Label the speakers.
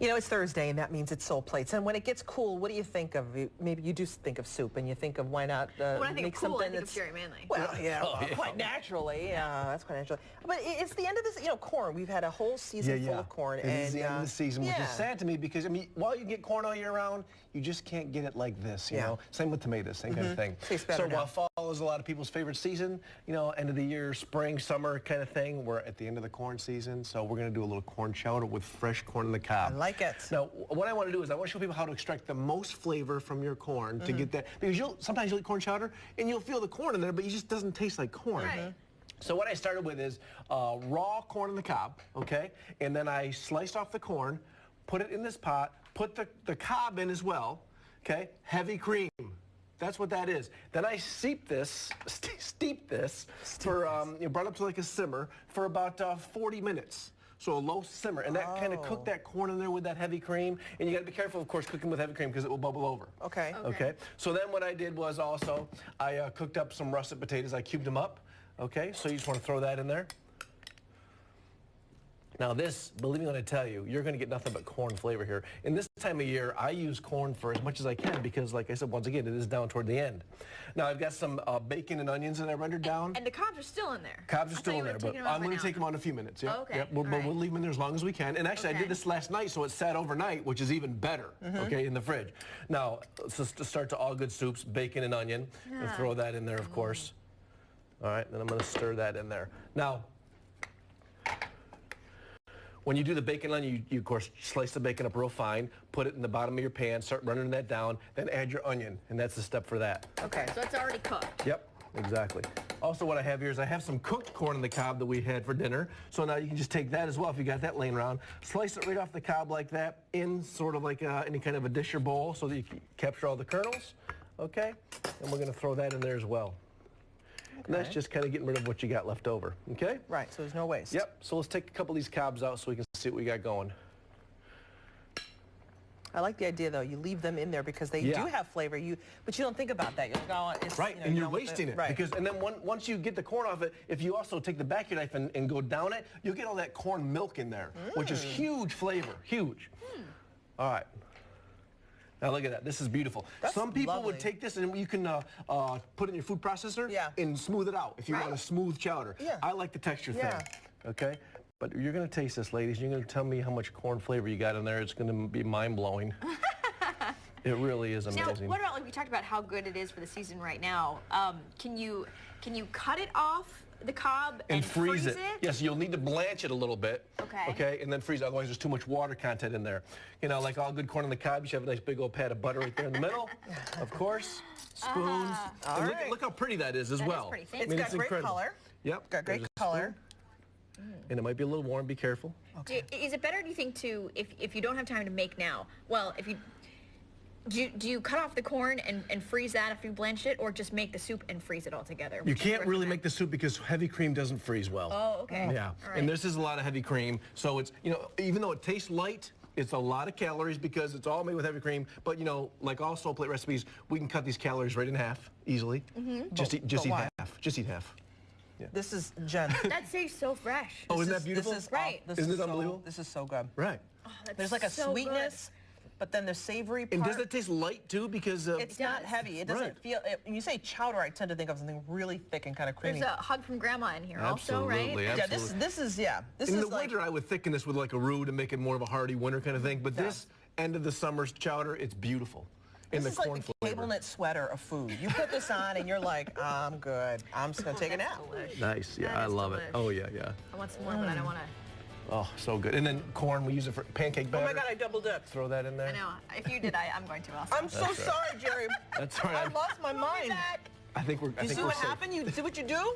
Speaker 1: You know, it's Thursday, and that means it's soul plates. And when it gets cool, what do you think of? Maybe you do think of soup, and you think of why not
Speaker 2: when I think
Speaker 1: make
Speaker 2: of cool,
Speaker 1: something
Speaker 2: I think
Speaker 1: that's
Speaker 2: of Jerry Manley.
Speaker 1: well, quite naturally. That's quite naturally. But it's the end of this. You know, corn. We've had a whole season full of corn,
Speaker 3: It is the end of the season, which is sad to me because I mean, while you get corn all year round, you just can't get it like this. You know, same with tomatoes, same kind of thing. So while fall is a lot of people's favorite season, you know, end of the year, spring, summer kind of thing, we're at the end of the corn season. So we're going to do a little corn chowder with fresh corn on the cob.
Speaker 1: I like it.
Speaker 3: Now, what I want to do is I want to show people how to extract the most flavor from your corn to get that, because sometimes you'll eat corn chowder and you'll feel the corn in there, but it just doesn't taste like corn.
Speaker 2: Right.
Speaker 3: So what I started with is raw corn on the cob, okay? And then I sliced off the corn, put it in this pot, put the cob in as well, okay? Heavy cream. That's what that is. Then I steep this for, brought up to like a simmer for about 40 minutes. So a low simmer, and that kind of cooked that corn in there with that heavy cream. And you got to be careful, of course, cooking with heavy cream because it will bubble over. Okay. So then what I did was also I cooked up some russet potatoes. I cubed them up. Okay. So you just want to throw that in there. Now this, believe me when I tell you, you're going to get nothing but corn flavor here. In this time of year, I use corn for as much as I can because, like I said, once again, it is down toward the end. Now I've got some bacon and onions that I rendered down.
Speaker 2: And the cobs are still in there.
Speaker 3: Cobs are still in there, but I'm going to take them out in a few minutes. Yep.
Speaker 2: Oh, okay.
Speaker 3: Yep. We'll leave them in there as long as we can. And actually, I did this last night, so it sat overnight, which is even better, okay, in the fridge. Now, to start to all good soups, bacon and onion. And throw that in there, of course. All right, then I'm going to stir that in there. Now, when you do the bacon onion, you of course slice the bacon up real fine, put it in the bottom of your pan, start running that down, then add your onion, and that's the step for that.
Speaker 2: Okay, so it's already cooked.
Speaker 3: Yep, exactly. Also what I have here is I have some cooked corn on the cob that we had for dinner, so now you can just take that as well if you got that laying around, slice it right off the cob like that, in sort of like any kind of a dish or bowl so that you can capture all the kernels, okay? And we're going to throw that in there as well. And that's just kind of getting rid of what you got left over, okay?
Speaker 1: Right, so there's no waste.
Speaker 3: Yep, so let's take a couple of these cobs out so we can see what we got going.
Speaker 1: I like the idea, though. You leave them in there because they do have flavor. But you don't think about that. You're like, oh, it's,
Speaker 3: right, and you're wasting it.
Speaker 1: Right.
Speaker 3: Because, and then once you get the corn off it, if you also take the back of your knife and go down it, you'll get all that corn milk in there, which is huge flavor, huge. All right. Now look at that. This is beautiful. Some people would take this and you can put it in your food processor and smooth it out if you want a smooth chowder. I like the texture thing. Okay? But you're going to taste this, ladies. You're going to tell me how much corn flavor you got in there. It's going to be mind-blowing. It really is amazing.
Speaker 2: Now, what about, like we talked about how good it is for the season right now. Can you cut it off the cob and freeze it?
Speaker 3: Yes, you'll need to blanch it a little bit. Okay, and then freeze it. Otherwise, there's too much water content in there. You know, like all good corn on the cob, you should have a nice big old pat of butter right there in the middle. Of course, spoons. And look how pretty that is as well.
Speaker 2: That is pretty.
Speaker 1: It's got great color.
Speaker 3: Yep.
Speaker 1: Got great color.
Speaker 3: And it might be a little warm. Be careful.
Speaker 2: Is it better, do you think, to if you don't have time to make now? Well, if you do you cut off the corn and freeze that after you blanch it, or just make the soup and freeze it all together?
Speaker 3: You can't really make the soup because heavy cream doesn't freeze well.
Speaker 2: Oh, okay.
Speaker 3: Yeah, and this is a lot of heavy cream, so it's, you know, even though it tastes light, it's a lot of calories because it's all made with heavy cream. But you know, like all soul plate recipes, we can cut these calories right in half easily. Just eat half. Just eat half. Yeah.
Speaker 1: This is Jen.
Speaker 2: That tastes so fresh.
Speaker 3: Oh, isn't that beautiful?
Speaker 1: This is,
Speaker 2: right.
Speaker 3: Isn't it unbelievable?
Speaker 1: This is so good.
Speaker 3: Right.
Speaker 2: Oh, that's
Speaker 1: There's like a
Speaker 2: so
Speaker 1: sweetness, but then the savory part.
Speaker 3: And does it taste light too? Because
Speaker 1: it's not heavy. It doesn't feel. When you say chowder, I tend to think of something really thick and kind of creamy.
Speaker 2: There's a hug from Grandma in here also, right?
Speaker 3: Absolutely.
Speaker 1: Yeah, this is
Speaker 3: in the winter, I would thicken this with like a roux to make it more of a hearty winter kind of thing. But this end of the summer's chowder, it's beautiful.
Speaker 1: This is like the cable knit sweater of food. You put this on and you're like, I'm good. I'm just going to take a nap.
Speaker 3: Nice. Yeah, I love it. Oh, yeah.
Speaker 2: I want some more, but I don't want to.
Speaker 3: Oh, so good. And then corn, we use it for pancake batter.
Speaker 1: Oh, my God, I double dipped.
Speaker 3: Throw that in there.
Speaker 2: I know. If you did, I'm going to also.
Speaker 1: I'm so sorry, Jerry.
Speaker 3: That's all right.
Speaker 1: I lost my mind.
Speaker 3: I think we're
Speaker 1: You see what happened? You see what you do?